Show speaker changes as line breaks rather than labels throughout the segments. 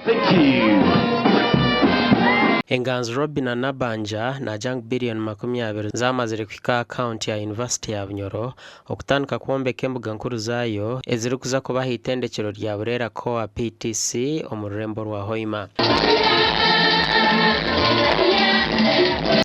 Thank you.
Enganzo Robin na Nabanja na jang billion 20 zamazire kwika account ya University ya Bunyoro okutandika kuombeka embuga nkuru zayo eziri kuza kubaha itendekero rya Burera Coa PTC omururembo rwa Hoima.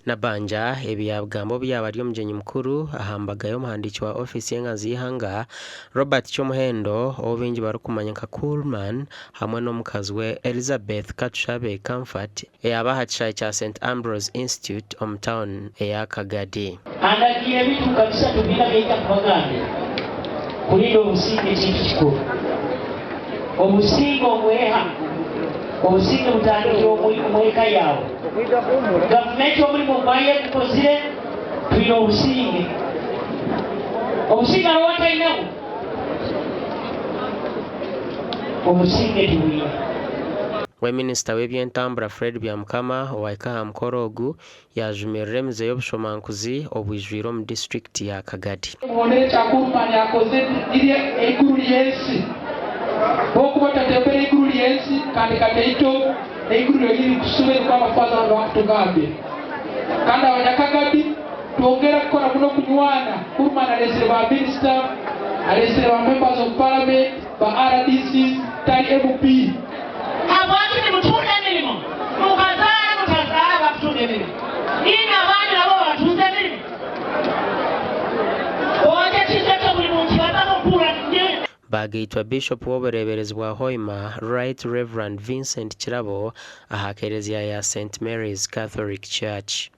Nabanja ebyabgambo byabari omujenyi mukuru ahambagayo omuhandiki wa office y'enganzo y'ihanga Robert Chomuhendo obingi barukumanya nka Coolman hamwe n'omukazi we Elizabeth Katushabe Comfort eyabaha kichayi kya St Ambrose Institute town eya Kagadi.
Andagiye bitu kabisa tubira geita kubagambe kulindo omusinge kintu kikulu omusinge omweha omusinge mutandikiro omweka yawo gavumenti omulimu gwaye kukozire tulina omusinge alowatainawo omusinge tuwina.
We Minister w'ebyentambura Fred Byamukama owaikaha mukorogu yajumirira emize y'obushomankuzi obwijwire omu district ya Kagadi.
Mwonere Coolman yakoze iri eguru lyensi bokuba tatembera eguru lyensi kandi kateito eguru liri kusubira kwa mafaza bakutugambe kandi abanyakagadi twongera kukora muno kunywana. Coolman alesere ba minister alesere ba members of parliament ba RDC tali MP
abantu ni mutunda milimo mukazara bakutunde milimo ina abandi nabo batunze milimo oje kizeka buli muntu batakukura nje.
Bagaitwa Bishop w'obureberezi bwa Hoima Right Reverend Vincent Kirabo aha Eklezia ya St Mary's Catholic Church.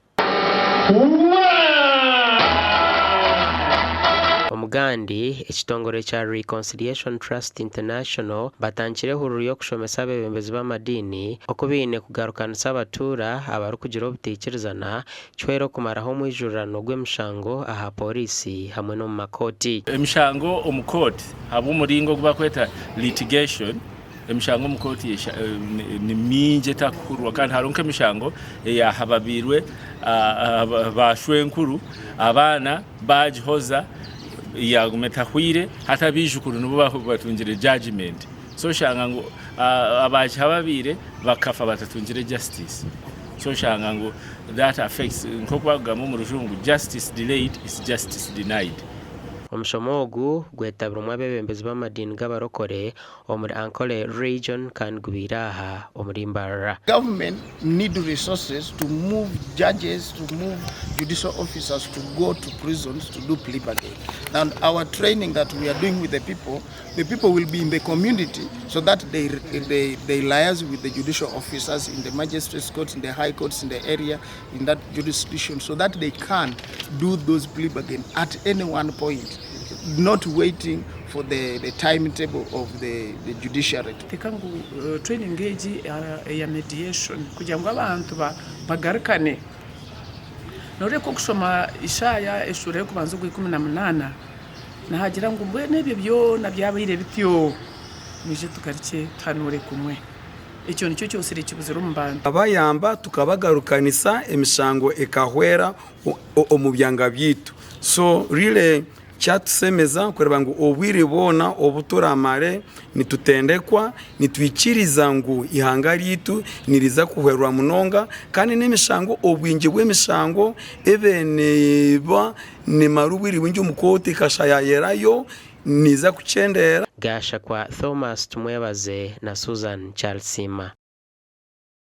Omugandi ekitongole kya Reconciliation Trust International batangire hururu yo kushomesa abebembezi b'amadini okubine kugarukanisa abatura abarukugira obutekerezana chwero kumaraho mwijurano gw'emishango aha polisi hamwe no mu makoti.
Emishango omukoti abo muringo kubakweta litigation emishango omukoti ni minje takurwa kandi haronke emishango ya hababirwe bashwenkuru abana bajihoza ya gumetahwire hata bijukuru nubo batungire judgment so shanga ngo abaje hababire bakafa batatungire justice so shanga ngo that affects nkokwaga mu rujungu justice delayed is justice denied.
Omushomogu gwetabirwa abebembezi b'amadini g'abarokore omuri Ankole region kan gubiraha omurimbarara.
Government need resources to move judges, to move judicial officers to go to prisons to do plea bargaining. And our training that we are doing with the people will be in the community so that they liaise with the judicial officers in the magistrates courts, in the high courts in the area, in that jurisdiction, so that they can do those plea bargaining at any one point, not waiting for the timetable of the judiciary.
Tekangu training age ya mediation kugira ngo abantu bagarukane nore ko kushoma ishaya eshure kubanza ku 18 nahagira ngo mbwe nebyo byo nabyabire bityo nije tukarike tanure kumwe icyo nicyo cyose rikibuze rumbantu
abayamba tukabagarukanisa emishango ekahwera omubyanga byitu so really cyatusemeza kureba ngo obwire bona obuturamare nitutendekwa nitwikiriza ngo ihangari yitu niriza kuherwa munonga kandi nemishango obwingi bw'emishango ebeneba ne marubiri wingi umukoti kashayayerayo niza kuchendera.
Gasha kwa Thomas Tumwebaze na Susan Charlesima.